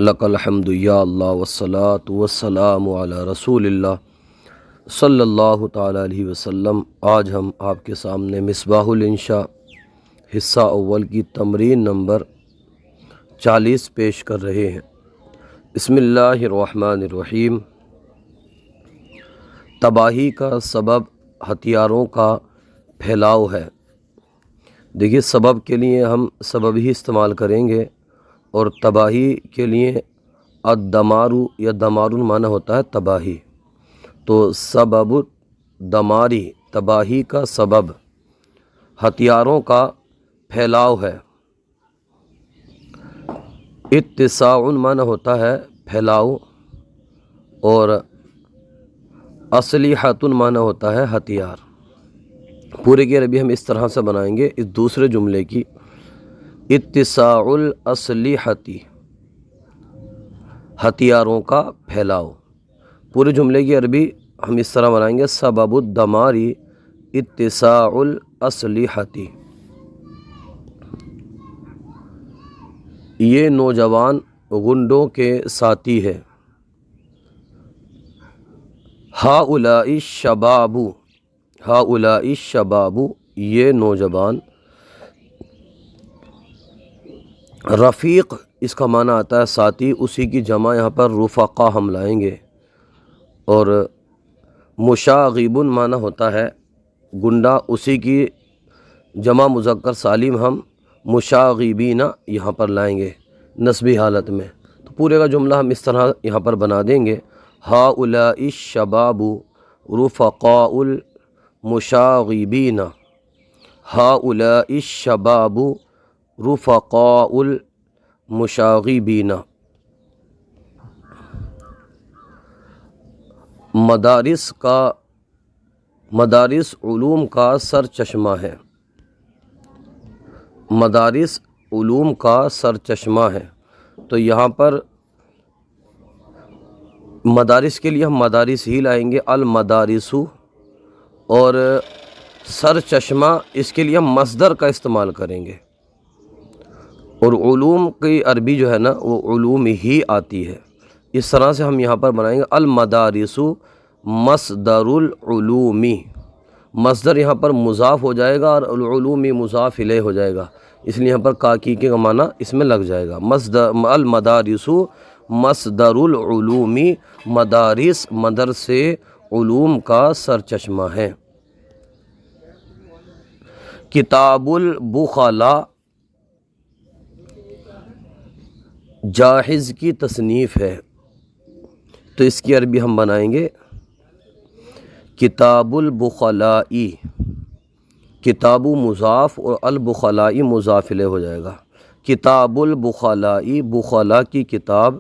لک الحمد یا اللہ والصلاة والسلام علی رسول اللہ صلی اللہ تعالیٰ علیہ وسلم۔ آج ہم آپ کے سامنے مصباح الانشاء حصہ اول کی تمرین نمبر 40 پیش کر رہے ہیں۔ بسم اللہ الرحمن الرحیم۔ تباہی کا سبب ہتھیاروں کا پھیلاؤ ہے۔ دیکھیے، سبب کے لیے ہم سبب ہی استعمال کریں گے، اور تباہی کے لیے الدمارو یا دمارون معنی ہوتا ہے تباہی، تو سبب دماری تباہی کا سبب ہتھیاروں کا پھیلاؤ ہے۔ اتساع معنی ہوتا ہے پھیلاؤ، اور اسلحۃ معنی ہوتا ہے ہتھیار۔ پورے کی عربی ہم اس طرح سے بنائیں گے اس دوسرے جملے کی، اتساع الاسلحۃ، ہتھیاروں کا پھیلاؤ۔ پورے جملے کی عربی ہم اس طرح بنائیں گے، سبب الدمار اتساع الاسلحۃ۔ یہ نوجوان غنڈوں کے ساتھی ہے۔ ہؤلاء الشباب، ہؤلاء الشباب، یہ نوجوان۔ رفیق اس کا معنی آتا ہے ساتھی، اسی کی جمع یہاں پر رفقا ہم لائیں گے، اور مشاغب معنی ہوتا ہے گنڈا، اسی کی جمع مذکر سالم ہم مشاغبین یہاں پر لائیں گے نسبی حالت میں۔ تو پورے کا جملہ ہم اس طرح یہاں پر بنا دیں گے، ہؤلاء الشباب رفقاء المشاغبین، ہؤلاء الشباب رفقاء المشاغبین۔ مدارس علوم کا سر چشمہ ہے۔ مدارس علوم کا سر چشمہ ہے، تو یہاں پر مدارس کے لیے ہم مدارس ہی لائیں گے، المدارس، اور سر چشمہ اس کے لیے ہم مصدر کا استعمال کریں گے، اور علوم کی عربی جو ہے نا وہ علوم ہی آتی ہے۔ اس طرح سے ہم یہاں پر بنائیں گے، المدارس مصدر العلومی، مصدر یہاں پر مضاف ہو جائے گا اور العلومی مضاف الیہ ہو جائے گا، اس لیے یہاں پر کاکی کا معنی اس میں لگ جائے گا۔ المدارس مصدر العلومی، مدارس مدرسے علوم کا سر چشمہ ہے۔ کتاب البخلاء جاحظ کی تصنیف ہے، تو اس کی عربی ہم بنائیں گے کتاب البخلاء، کتاب مضاف اور البخلاء مضاف الیہ ہو جائے گا۔ کتاب البخلاء، بخلاء کی کتاب،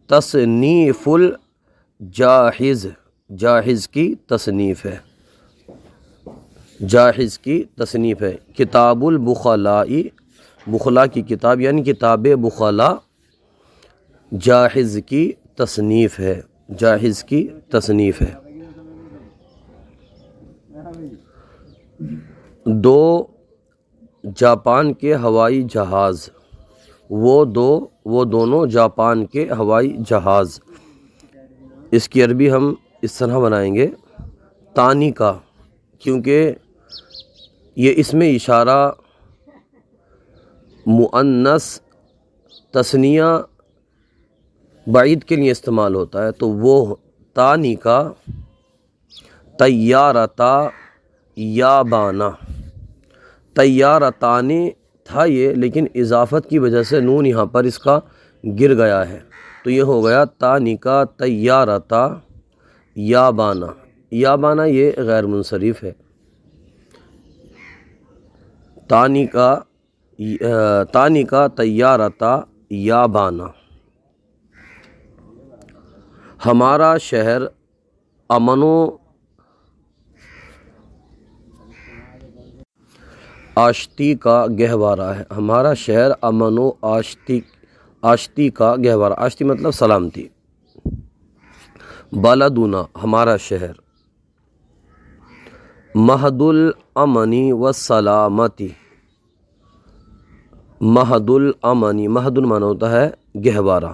تصنیف الجاحظ، جاحظ کی تصنیف ہے، جاحظ کی تصنیف ہے۔ کتاب البخلاء، بخلاء کی کتاب یعنی کتاب بخلاء جاحظ کی تصنیف ہے، جاحظ کی تصنیف ہے۔ دو جاپان کے ہوائی جہاز، وہ دونوں جاپان کے ہوائی جہاز، اس کی عربی ہم اس طرح بنائیں گے تانی کا، کیونکہ یہ اس میں اشارہ مؤنث تثنیہ بعید کے لیے استعمال ہوتا ہے، تو وہ تانی کا طیارتا یابانا، طیارتانی تھا یہ، لیکن اضافت کی وجہ سے نون یہاں پر اس کا گر گیا ہے، تو یہ ہو گیا تانی کا طیارتا یابانا۔ یابانا یہ غیر منصرف ہے، تانی کا طیارتا یابانا۔ ہمارا شہر امن و آشتی کا گہوارہ ہے۔ ہمارا شہر امن و آشتی کا گہوارہ، آشتی مطلب سلامتی۔ بلدنا، ہمارا شہر، مہد الامنی والسلامتی، مہد الامنی، مہد معنی ہوتا ہے گہوارہ،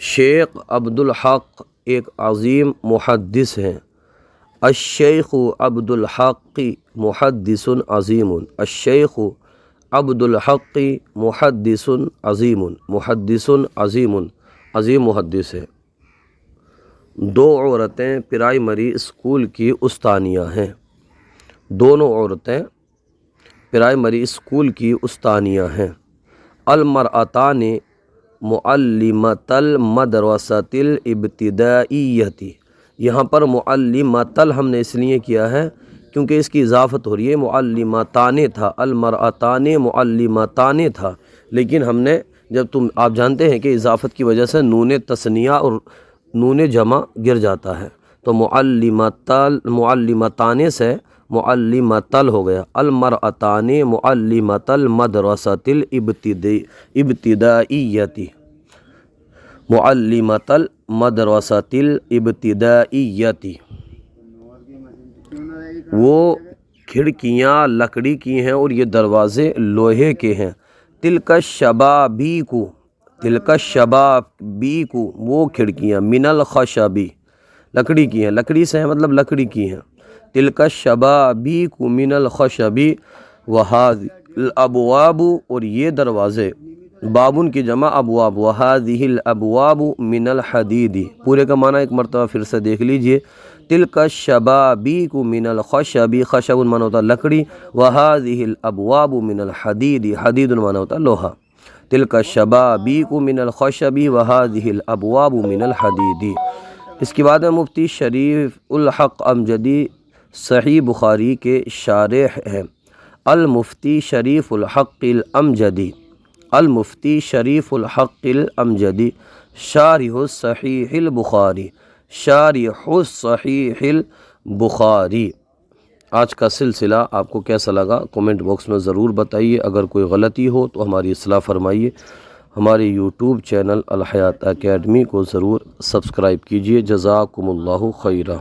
شیخ عبدالحق ایک عظیم محدث ہیں۔ الشیخ عبدالحق محدث عظیم، الشیخ عبدالحق محدث عظیم، محدث عظیم، عظیم محدث ہے۔ دو عورتیں پرائمری اسکول کی استانیہ ہیں، دونوں عورتیں پرائمری اسکول کی استانیہ ہیں۔ المرأتان معلمۃ المدرسۃ الابتدائیۃ، یہاں پر معلمۃ ہم نے اس لیے کیا ہے کیونکہ اس کی اضافت ہو رہی ہے، معلمتان تھا، المرأتان معلمتان تھا، لیکن ہم نے آپ جانتے ہیں کہ اضافت کی وجہ سے نون تثنیہ اور نون جمع گر جاتا ہے، تو معلمتان سے معلمتل ہو گیا۔ المرأتان معلمۃ المدرسۃ الابتدائیۃ، معلمۃ المدرسۃ الابتدائیۃ۔ وہ کھڑکیاں لکڑی کی ہیں اور یہ دروازے لوہے کے ہیں۔ تلک الشبابیک، تلک الشبابیک، وہ کھڑکیاں، من الخشب، لکڑی کی ہیں، لکڑی سے ہیں مطلب لکڑی کی ہیں۔ تلک الشبابیک من الخشب وہذہ الابواب، اور یہ دروازے، بابن کی جمع ابواب، وہذہ الابواب من الحدید، پورے کا معنی ایک مرتبہ پھر سے دیکھ لیجئے۔ تلک الشبابیک من الخشب، خشب معنی ہوتا ہے لکڑی، وہذہ الابواب من الحدید، حدید معنی ہوتا ہے لوہا۔ تلک الشبابیک من الخشب وہذہ الابواب من الحدید۔ اس کے بعد مفتی شریف الحق امجدی صحیح بخاری کے شارح ہیں۔ المفتی شریف الحق الامجدی، المفتی شریف الحق الامجدی شارح صحیح البخاری، شارح صحیح البخاری۔ آج کا سلسلہ آپ کو کیسا لگا کومنٹ باکس میں ضرور بتائیے، اگر کوئی غلطی ہو تو ہماری اصلاح فرمائیے۔ ہمارے یوٹیوب چینل الحیات اکیڈمی کو ضرور سبسکرائب کیجیے۔ جزاکم اللہ خیرہ۔